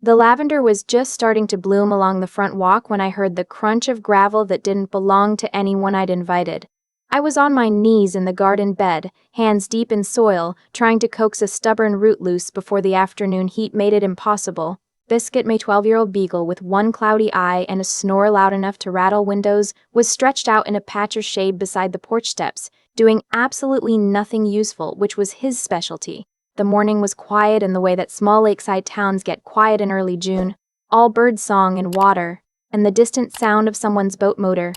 The lavender was just starting to bloom along the front walk when I heard the crunch of gravel that didn't belong to anyone I'd invited. I was on my knees in the garden bed, hands deep in soil, trying to coax a stubborn root loose before the afternoon heat made it impossible. Biscuit, my 12-year-old beagle with one cloudy eye and a snore loud enough to rattle windows, was stretched out in a patch of shade beside the porch steps, doing absolutely nothing useful, which was his specialty. The morning was quiet in the way that small lakeside towns get quiet in early June, all bird song and water, and the distant sound of someone's boat motor.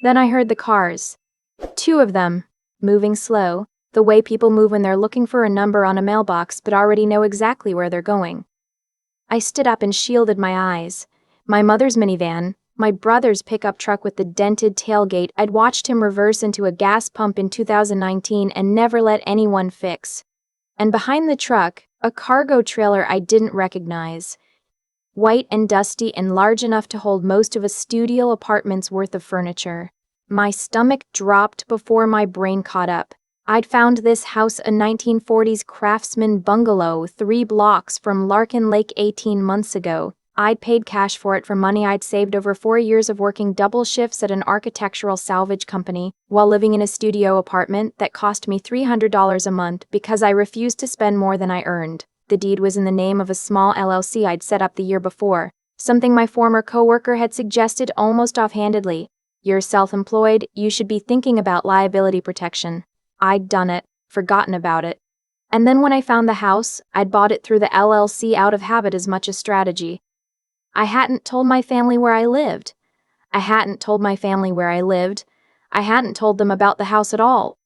Then I heard the cars. 2 of them, moving slow, the way people move when they're looking for a number on a mailbox but already know exactly where they're going. I stood up and shielded my eyes. My mother's minivan, my brother's pickup truck with the dented tailgate I'd watched him reverse into a gas pump in 2019 and never let anyone fix. And behind the truck, a cargo trailer I didn't recognize. White and dusty and large enough to hold most of a studio apartment's worth of furniture. My stomach dropped before my brain caught up. I'd found this house a 1940s craftsman bungalow 3 blocks from Larkin Lake 18 months ago. I'd paid cash for it from money I'd saved over 4 years of working double shifts at an architectural salvage company while living in a studio apartment that cost me $300 a month because I refused to spend more than I earned. The deed was in the name of a small LLC I'd set up the year before, something my former coworker had suggested almost offhandedly. You're self-employed, you should be thinking about liability protection. I'd done it, forgotten about it. And then when I found the house, I'd bought it through the LLC out of habit as much as strategy. I hadn't told my family where I lived. I hadn't told them about the house at all.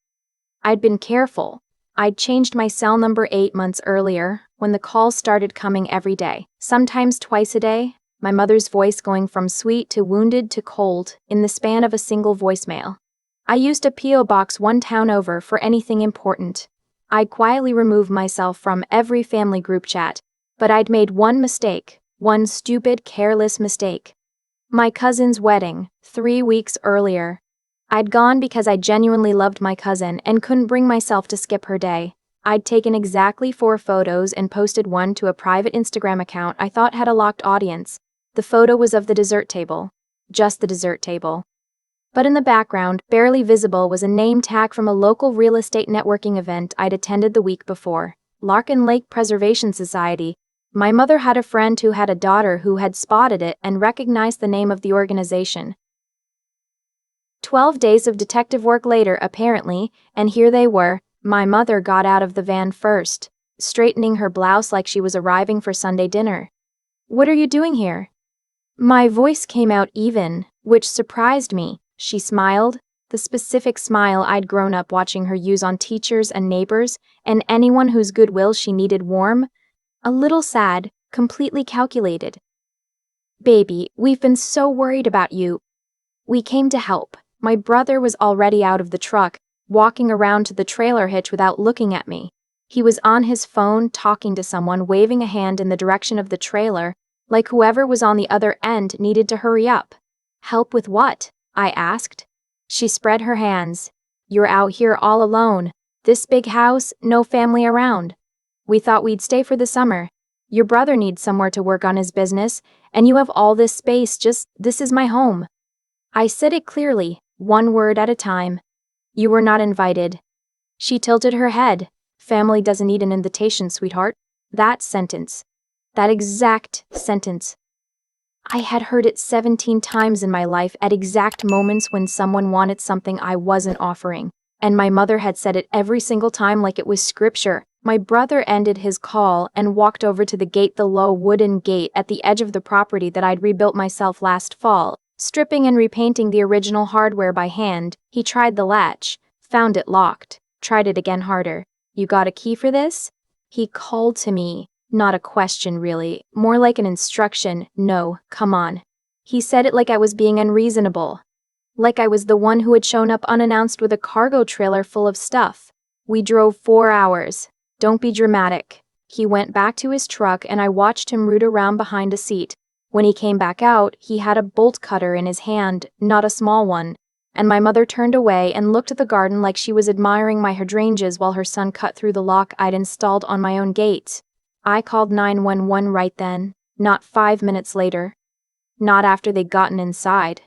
I'd been careful. I'd changed my cell number 8 months earlier, when the calls started coming every day, sometimes twice a day, my mother's voice going from sweet to wounded to cold in the span of a single voicemail. I used a P.O. box 1 town over for anything important. I'd quietly removed myself from every family group chat, but I'd made one mistake. One stupid, careless mistake. My cousin's wedding, 3 weeks earlier. I'd gone because I genuinely loved my cousin and couldn't bring myself to skip her day. I'd taken exactly 4 photos and posted one to a private Instagram account I thought had a locked audience. The photo was of the dessert table. Just the dessert table. But in the background, barely visible, was a name tag from a local real estate networking event I'd attended the week before. Larkin Lake Preservation Society. My mother had a friend who had a daughter who had spotted it and recognized the name of the organization. 12 days of detective work later, apparently, and here they were. My mother got out of the van first, straightening her blouse like she was arriving for Sunday dinner. "What are you doing here?" My voice came out even, which surprised me. She smiled, the specific smile I'd grown up watching her use on teachers and neighbors and anyone whose goodwill she needed warm. A little sad, completely calculated. "Baby, we've been so worried about you. We came to help." My brother was already out of the truck, walking around to the trailer hitch without looking at me. He was on his phone talking to someone, waving a hand in the direction of the trailer, like whoever was on the other end needed to hurry up. "Help with what?" I asked. She spread her hands. "You're out here all alone. This big house, no family around. We thought we'd stay for the summer. Your brother needs somewhere to work on his business, and you have all this space, this is my home." I said it clearly, 1 word at a time. "You were not invited." She tilted her head. "Family doesn't need an invitation, sweetheart." That exact sentence. I had heard it 17 times in my life at exact moments when someone wanted something I wasn't offering. And my mother had said it every single time like it was scripture. My brother ended his call and walked over to the low wooden gate at the edge of the property that I'd rebuilt myself last fall. Stripping and repainting the original hardware by hand, he tried the latch, found it locked, tried it again harder. "You got a key for this?" He called to me. Not a question, really, more like an instruction. "No, come on." He said it like I was being unreasonable. Like I was the one who had shown up unannounced with a cargo trailer full of stuff. We drove 4 hours. "Don't be dramatic." He went back to his truck and I watched him root around behind a seat. When he came back out, he had a bolt cutter in his hand, not a small one. And my mother turned away and looked at the garden like she was admiring my hydrangeas while her son cut through the lock I'd installed on my own gate. I called 911 right then. Not 5 minutes later. Not after they'd gotten inside.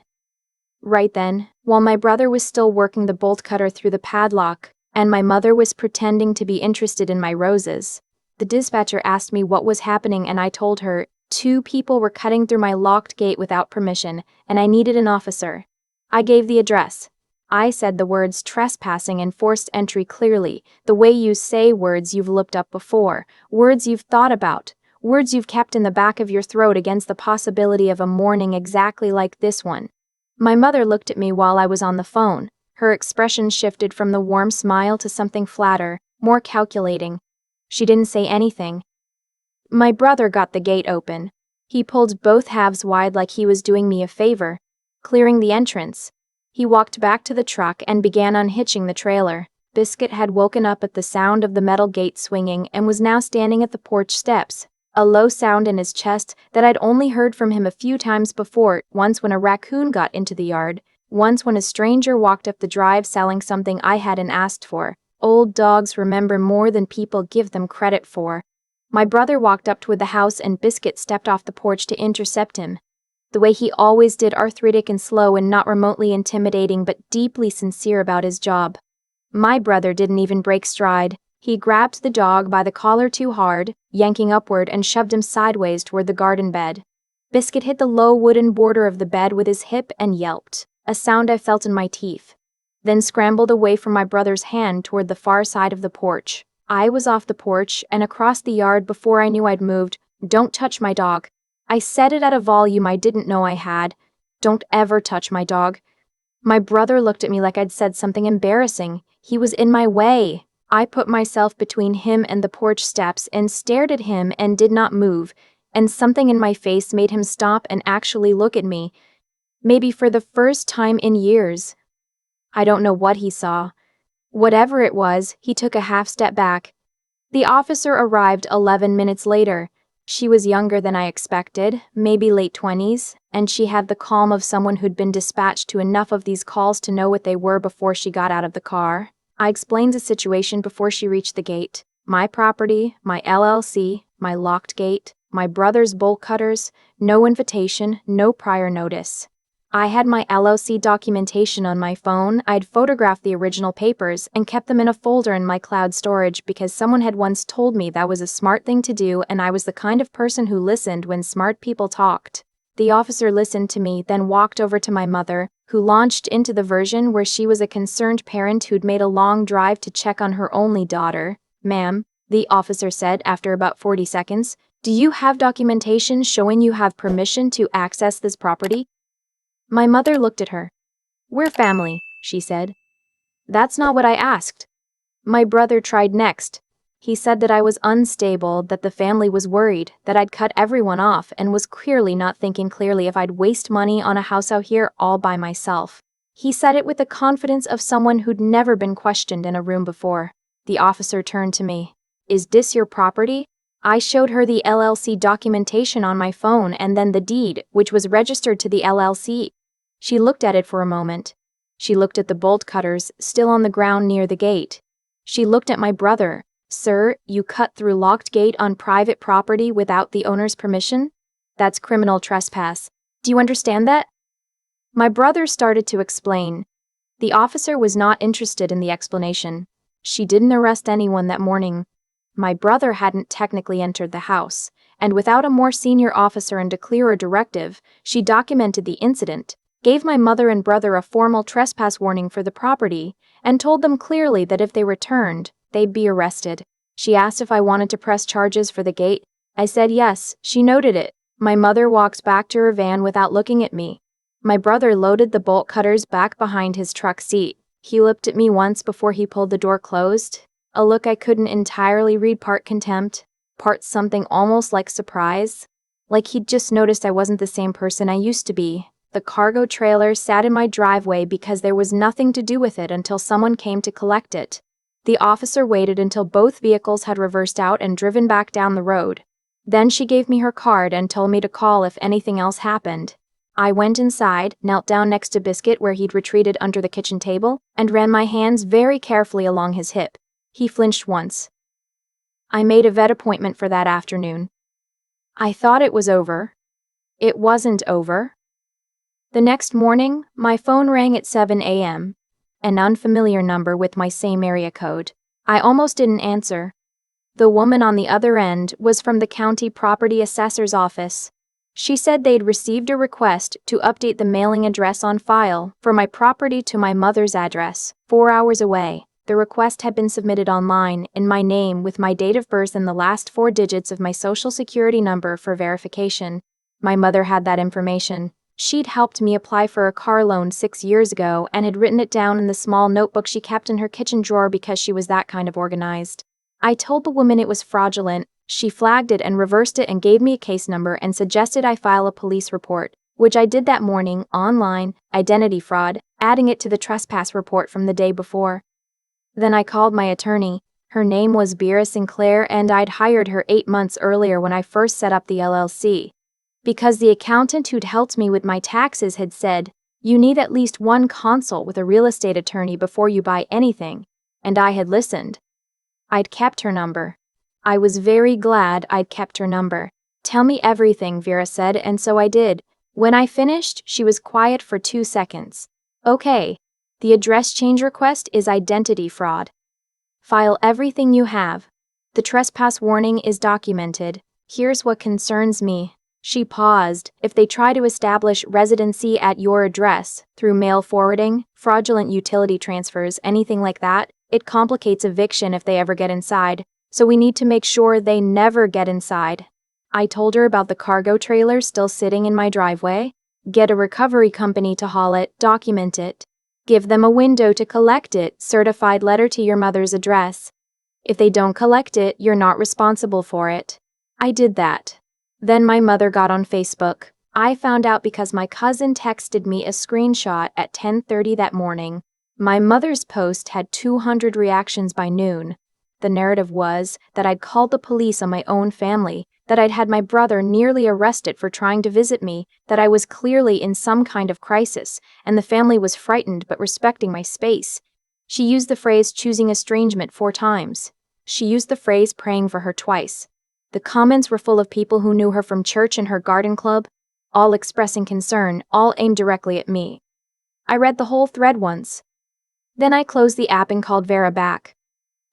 Right then, while my brother was still working the bolt cutter through the padlock, and my mother was pretending to be interested in my roses, the dispatcher asked me what was happening, and I told her 2 people were cutting through my locked gate without permission, and I needed an officer. I gave the address. I said the words trespassing and forced entry clearly, the way you say words you've looked up before, words you've thought about, words you've kept in the back of your throat against the possibility of a morning exactly like this one. My mother looked at me while I was on the phone. Her expression shifted from the warm smile to something flatter, more calculating. She didn't say anything. My brother got the gate open. He pulled both halves wide like he was doing me a favor, clearing the entrance. He walked back to the truck and began unhitching the trailer. Biscuit had woken up at the sound of the metal gate swinging and was now standing at the porch steps, a low sound in his chest that I'd only heard from him a few times before, once when a raccoon got into the yard, once when a stranger walked up the drive selling something I hadn't asked for. Old dogs remember more than people give them credit for. My brother walked up toward the house and Biscuit stepped off the porch to intercept him. The way he always did, arthritic and slow and not remotely intimidating but deeply sincere about his job. My brother didn't even break stride. He grabbed the dog by the collar too hard, yanking upward, and shoved him sideways toward the garden bed. Biscuit hit the low wooden border of the bed with his hip and yelped, a sound I felt in my teeth, then scrambled away from my brother's hand toward the far side of the porch. I was off the porch and across the yard before I knew I'd moved. "Don't touch my dog." I said it at a volume I didn't know I had. "Don't ever touch my dog." My brother looked at me like I'd said something embarrassing. He was in my way. I put myself between him and the porch steps and stared at him and did not move, and something in my face made him stop and actually look at me, maybe for the first time in years. I don't know what he saw. Whatever it was, he took a half step back. The officer arrived 11 minutes later. She was younger than I expected, maybe late 20s, and she had the calm of someone who'd been dispatched to enough of these calls to know what they were before she got out of the car. I explained the situation before she reached the gate. My property, my LLC, my locked gate, my brother's bolt cutters, no invitation, no prior notice. I had my LLC documentation on my phone. I'd photographed the original papers and kept them in a folder in my cloud storage because someone had once told me that was a smart thing to do, and I was the kind of person who listened when smart people talked. The officer listened to me, then walked over to my mother, who launched into the version where she was a concerned parent who'd made a long drive to check on her only daughter. "Ma'am," the officer said after about 40 seconds, "do you have documentation showing you have permission to access this property?" My mother looked at her. "We're family," she said. "That's not what I asked." My brother tried next. He said that I was unstable, that the family was worried, that I'd cut everyone off, and was clearly not thinking clearly if I'd waste money on a house out here all by myself. He said it with the confidence of someone who'd never been questioned in a room before. The officer turned to me. "Is this your property?" I showed her the LLC documentation on my phone and then the deed, which was registered to the LLC. She looked at it for a moment. She looked at the bolt cutters, still on the ground near the gate. She looked at my brother. "Sir, you cut through locked gate on private property without the owner's permission? That's criminal trespass. Do you understand that?" My brother started to explain. The officer was not interested in the explanation. She didn't arrest anyone that morning. My brother hadn't technically entered the house, and without a more senior officer and a clearer directive, she documented the incident, gave my mother and brother a formal trespass warning for the property, and told them clearly that if they returned, they'd be arrested. She asked if I wanted to press charges for the gate. I said yes. She noted it. My mother walked back to her van without looking at me. My brother loaded the bolt cutters back behind his truck seat. He looked at me once before he pulled the door closed, a look I couldn't entirely read, part contempt, part something almost like surprise, like he'd just noticed I wasn't the same person I used to be. The cargo trailer sat in my driveway because there was nothing to do with it until someone came to collect it. The officer waited until both vehicles had reversed out and driven back down the road. Then she gave me her card and told me to call if anything else happened. I went inside, knelt down next to Biscuit where he'd retreated under the kitchen table, and ran my hands very carefully along his hip. He flinched once. I made a vet appointment for that afternoon. I thought it was over. It wasn't over. The next morning, my phone rang at 7 a.m. An unfamiliar number with my same area code. I almost didn't answer. The woman on the other end was from the county property assessor's office. She said they'd received a request to update the mailing address on file for my property to my mother's address, 4 hours away. The request had been submitted online in my name with my date of birth and the last 4 digits of my social security number for verification. My mother had that information. She'd helped me apply for a car loan 6 years ago and had written it down in the small notebook she kept in her kitchen drawer because she was that kind of organized. I told the woman it was fraudulent. She flagged it and reversed it and gave me a case number and suggested I file a police report, which I did that morning, online, identity fraud, adding it to the trespass report from the day before. Then I called my attorney. Her name was Vera Sinclair and I'd hired her 8 months earlier when I first set up the LLC. Because the accountant who'd helped me with my taxes had said, you need at least one consult with a real estate attorney before you buy anything, and I had listened. I'd kept her number. I was very glad I'd kept her number. Tell me everything, Vera said, and so I did. When I finished, she was quiet for 2 seconds. Okay. The address change request is identity fraud. File everything you have. The trespass warning is documented. Here's what concerns me. She paused. If they try to establish residency at your address through mail forwarding, fraudulent utility transfers, anything like that, it complicates eviction if they ever get inside, so we need to make sure they never get inside. I told her about the cargo trailer still sitting in my driveway. Get a recovery company to haul it, document it. Give them a window to collect it, certified letter to your mother's address. If they don't collect it, you're not responsible for it. I did that. Then my mother got on Facebook. I found out because my cousin texted me a screenshot at 10:30 that morning. My mother's post had 200 reactions by noon. The narrative was that I'd called the police on my own family, that I'd had my brother nearly arrested for trying to visit me, that I was clearly in some kind of crisis, and the family was frightened but respecting my space. She used the phrase choosing estrangement 4 times. She used the phrase praying for her twice. The comments were full of people who knew her from church and her garden club, all expressing concern, all aimed directly at me. I read the whole thread once. Then I closed the app and called Vera back.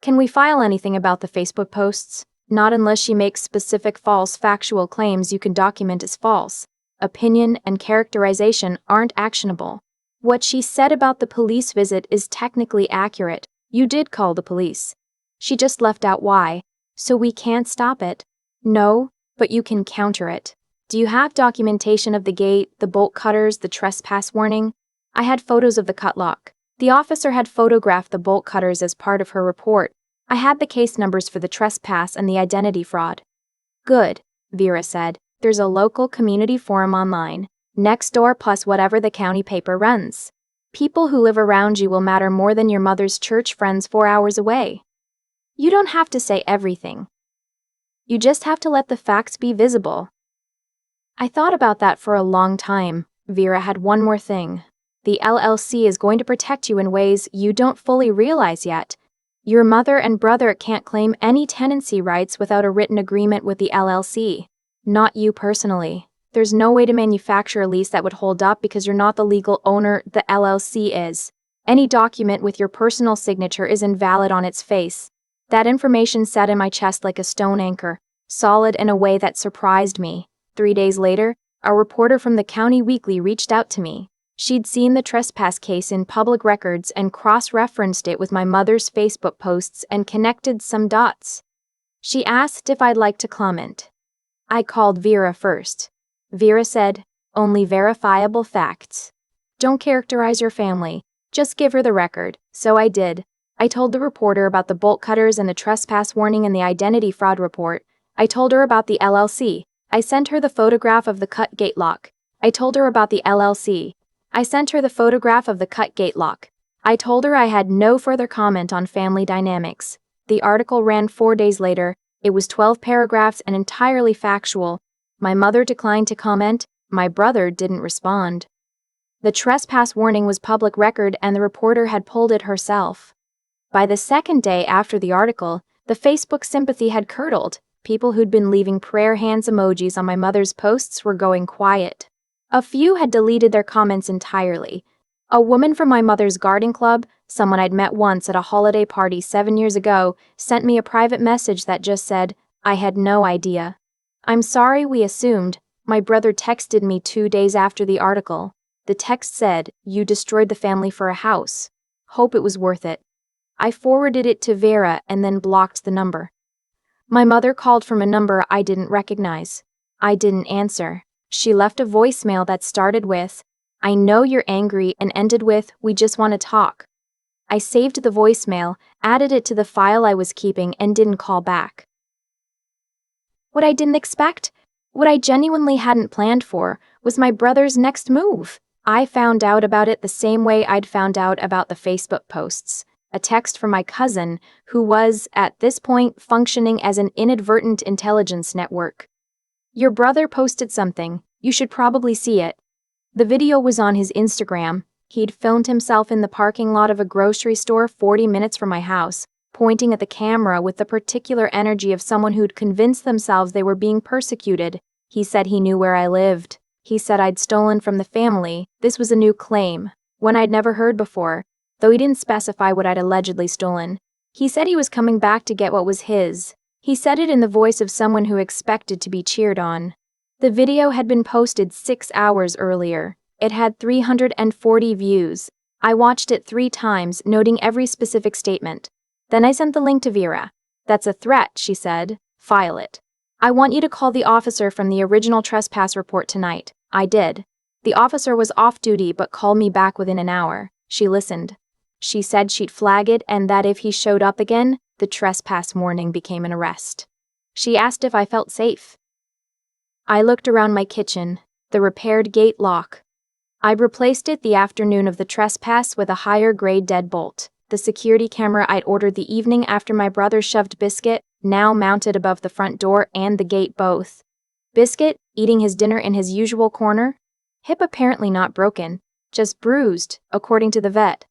Can we file anything about the Facebook posts? Not unless she makes specific false factual claims you can document as false. Opinion and characterization aren't actionable. What she said about the police visit is technically accurate. You did call the police. She just left out why. So we can't stop it. No, but you can counter it. Do you have documentation of the gate, the bolt cutters, the trespass warning? I had photos of the cut lock. The officer had photographed the bolt cutters as part of her report. I had the case numbers for the trespass and the identity fraud. Good, Vera said. There's a local community forum online, next door plus whatever the county paper runs. People who live around you will matter more than your mother's church friends 4 hours away. You don't have to say everything. You just have to let the facts be visible. I thought about that for a long time. Vera had one more thing. The LLC is going to protect you in ways you don't fully realize yet. Your mother and brother can't claim any tenancy rights without a written agreement with the LLC. Not you personally. There's no way to manufacture a lease that would hold up because you're not the legal owner, the LLC is. Any document with your personal signature is invalid on its face. That information sat in my chest like a stone anchor, solid in a way that surprised me. 3 days later, a reporter from the County Weekly reached out to me. She'd seen the trespass case in public records and cross-referenced it with my mother's Facebook posts and connected some dots. She asked if I'd like to comment. I called Vera first. Vera said, only verifiable facts. Don't characterize your family, just give her the record. So I did. I told the reporter about the bolt cutters and the trespass warning and the identity fraud report. I told her about the LLC. I sent her the photograph of the cut gate lock. I told her about the LLC. I sent her the photograph of the cut gate lock. I told her I had no further comment on family dynamics. The article ran 4 days later. It was 12 paragraphs and entirely factual. My mother declined to comment. My brother didn't respond. The trespass warning was public record and the reporter had pulled it herself. By the second day after the article, the Facebook sympathy had curdled. people who'd been leaving prayer hands emojis on my mother's posts were going quiet. A few had deleted their comments entirely. A woman from my mother's garden club, someone I'd met once at a holiday party 7 years ago, sent me a private message that just said, "I had no idea. I'm sorry we assumed." My brother texted me 2 days after the article. The text said, "You destroyed the family for a house. Hope it was worth it." I forwarded it to Vera and then blocked the number. My mother called from a number I didn't recognize. I didn't answer. She left a voicemail that started with, "I know you're angry," and ended with, "We just want to talk." I saved the voicemail, added it to the file I was keeping, and didn't call back. What I didn't expect, what I genuinely hadn't planned for, was my brother's next move. I found out about it the same way I'd found out about the Facebook posts. A text from my cousin, who was, at this point, functioning as an inadvertent intelligence network. "Your brother posted something. You should probably see it." The video was on his Instagram. He'd filmed himself in the parking lot of a grocery store 40 minutes from my house, pointing at the camera with the particular energy of someone who'd convinced themselves they were being persecuted. He said he knew where I lived. He said I'd stolen from the family. This was a new claim, one I'd never heard before, though he didn't specify what I'd allegedly stolen. He said he was coming back to get what was his. He said it in the voice of someone who expected to be cheered on. The video had been posted 6 hours earlier. It had 340 views. I watched it 3 times, noting every specific statement. Then I sent the link to Vera. "That's a threat," she said. "File it. I want you to call the officer from the original trespass report tonight." I did. The officer was off duty but called me back within an hour. She listened. She said she'd flag it and that if he showed up again, the trespass warning became an arrest. She asked if I felt safe. I looked around my kitchen, the repaired gate lock. I'd replaced it the afternoon of the trespass with a higher-grade deadbolt. The security camera I'd ordered the evening after my brother shoved Biscuit, now mounted above the front door and the gate both. Biscuit, eating his dinner in his usual corner. Hip apparently not broken, just bruised, according to the vet.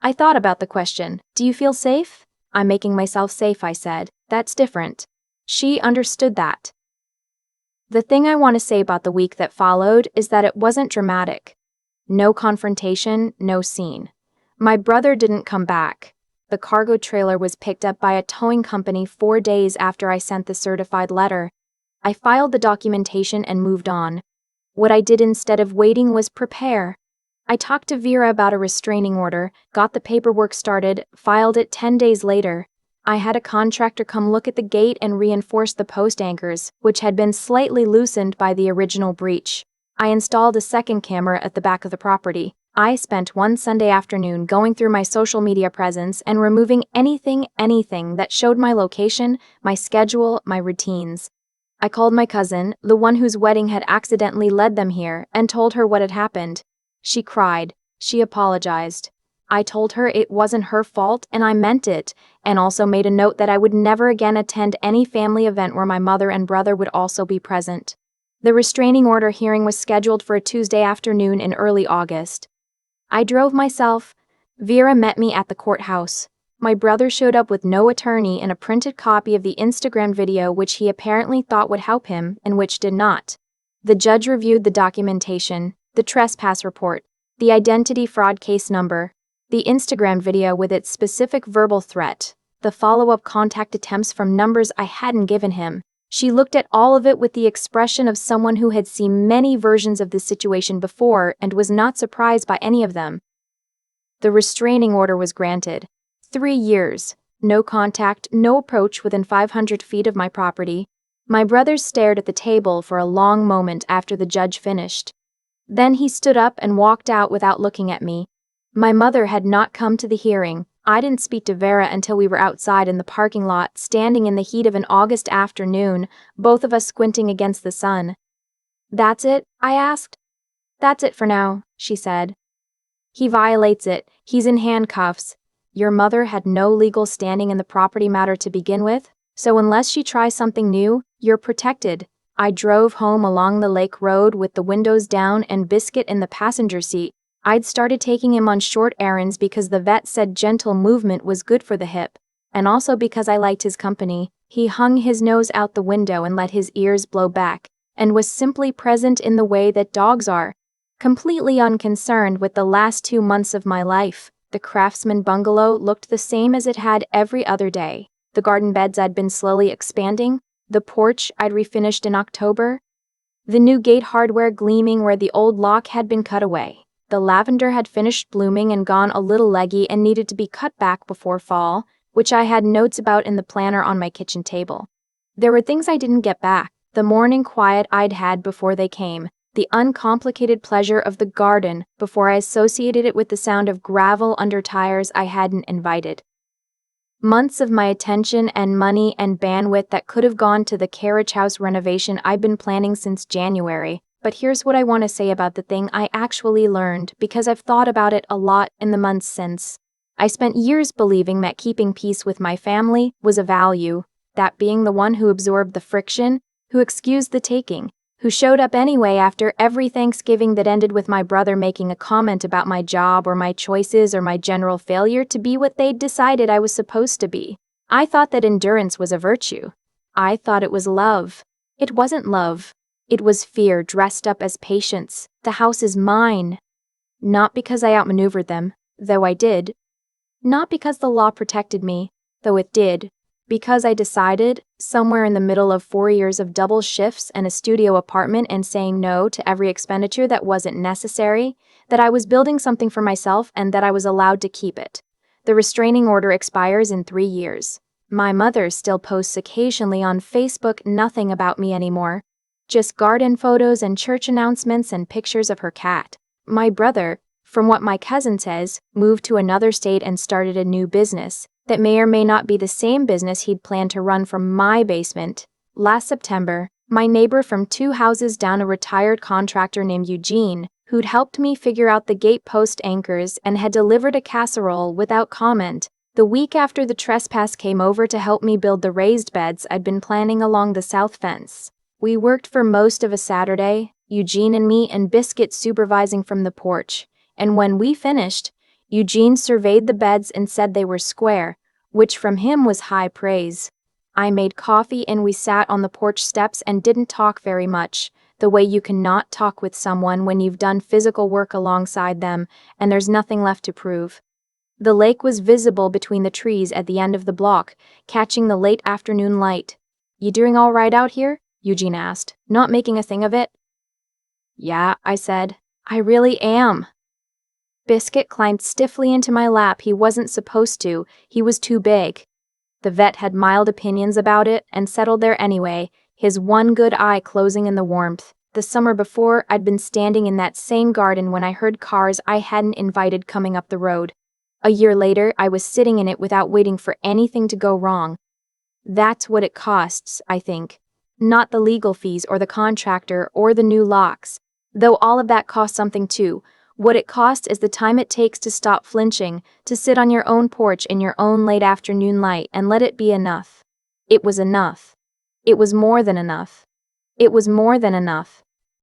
I thought about the question, "Do you feel safe?" "I'm making myself safe," I said. "That's different." She understood that. The thing I want to say about the week that followed is that it wasn't dramatic. No confrontation, no scene. My brother didn't come back. The cargo trailer was picked up by a towing company 4 days after I sent the certified letter. I filed the documentation and moved on. What I did instead of waiting was prepare. I talked to Vera about a restraining order, got the paperwork started, filed it 10 days later. I had a contractor come look at the gate and reinforce the post anchors, which had been slightly loosened by the original breach. I installed a second camera at the back of the property. I spent one Sunday afternoon going through my social media presence and removing anything that showed my location, my schedule, my routines. I called my cousin, the one whose wedding had accidentally led them here, and told her what had happened. She cried. She apologized. I told her it wasn't her fault and I meant it, and also made a note that I would never again attend any family event where my mother and brother would also be present. The restraining order hearing was scheduled for a Tuesday afternoon in early August. I drove myself. Vera met me at the courthouse. My brother showed up with no attorney and a printed copy of the Instagram video which he apparently thought would help him and which did not. The judge reviewed the documentation, the trespass report, the identity fraud case number, the Instagram video with its specific verbal threat, the follow-up contact attempts from numbers I hadn't given him. She looked at all of it with the expression of someone who had seen many versions of this situation before and was not surprised by any of them. The restraining order was granted. 3 years, no contact, no approach within 500 feet of my property. My brother stared at the table for a long moment after the judge finished. Then he stood up and walked out without looking at me. My mother had not come to the hearing. I didn't speak to Vera until we were outside in the parking lot, standing in the heat of an August afternoon, both of us squinting against the sun. "That's it?" I asked. "That's it for now," she said. "He violates it. He's in handcuffs. Your mother had no legal standing in the property matter to begin with, so unless she tries something new, you're protected." I drove home along the lake road with the windows down and Biscuit in the passenger seat. I'd started taking him on short errands because the vet said gentle movement was good for the hip. and also because I liked his company. He hung his nose out the window and let his ears blow back, and was simply present in the way that dogs are, completely unconcerned with the last 2 months of my life. The craftsman bungalow looked the same as it had every other day. The garden beds I'd been slowly expanding, the porch I'd refinished in October, the new gate hardware gleaming where the old lock had been cut away. The lavender had finished blooming and gone a little leggy and needed to be cut back before fall, which I had notes about in the planner on my kitchen table. There were things I didn't get back: the morning quiet I'd had before they came, the uncomplicated pleasure of the garden before I associated it with the sound of gravel under tires I hadn't invited. Months of my attention and money and bandwidth that could have gone to the carriage house renovation I've been planning since January. But here's what I want to say about the thing I actually learned, because I've thought about it a lot in the months since. I spent years believing that keeping peace with my family was a value, that being the one who absorbed the friction, who excused the taking, who showed up anyway after every Thanksgiving that ended with my brother making a comment about my job or my choices or my general failure to be what they'd decided I was supposed to be. I thought that endurance was a virtue. I thought it was love. It wasn't love. It was fear dressed up as patience. The house is mine. Not because I outmaneuvered them, though I did. Not because the law protected me, though it did. Because I decided, somewhere in the middle of 4 years of double shifts and a studio apartment and saying no to every expenditure that wasn't necessary, that I was building something for myself and that I was allowed to keep it. The restraining order expires in 3 years. My mother still posts occasionally on Facebook, nothing about me anymore. Just garden photos and church announcements and pictures of her cat. My brother, from what my cousin says, moved to another state and started a new business that may or may not be the same business he'd planned to run from my basement. Last September, my neighbor from 2 houses down, a retired contractor named Eugene, who'd helped me figure out the gate post anchors and had delivered a casserole without comment, the week after the trespass, came over to help me build the raised beds I'd been planning along the south fence. We worked for most of a Saturday, Eugene and me and Biscuit supervising from the porch, and when we finished, Eugene surveyed the beds and said they were square, which from him was high praise. I made coffee and we sat on the porch steps and didn't talk very much, the way you cannot talk with someone when you've done physical work alongside them and there's nothing left to prove. The lake was visible between the trees at the end of the block, catching the late afternoon light. "You doing all right out here?" Eugene asked, not making a thing of it. "Yeah," I said. "I really am." Biscuit climbed stiffly into my lap. He wasn't supposed to, he was too big. The vet had mild opinions about it and settled there anyway, his one good eye closing in the warmth. The summer before, I'd been standing in that same garden when I heard cars I hadn't invited coming up the road. A year later, I was sitting in it without waiting for anything to go wrong. That's what it costs, I think. Not the legal fees or the contractor or the new locks, though all of that costs something too. What it costs is the time it takes to stop flinching, to sit on your own porch in your own late afternoon light and let it be enough. It was enough. It was more than enough. It was more than enough.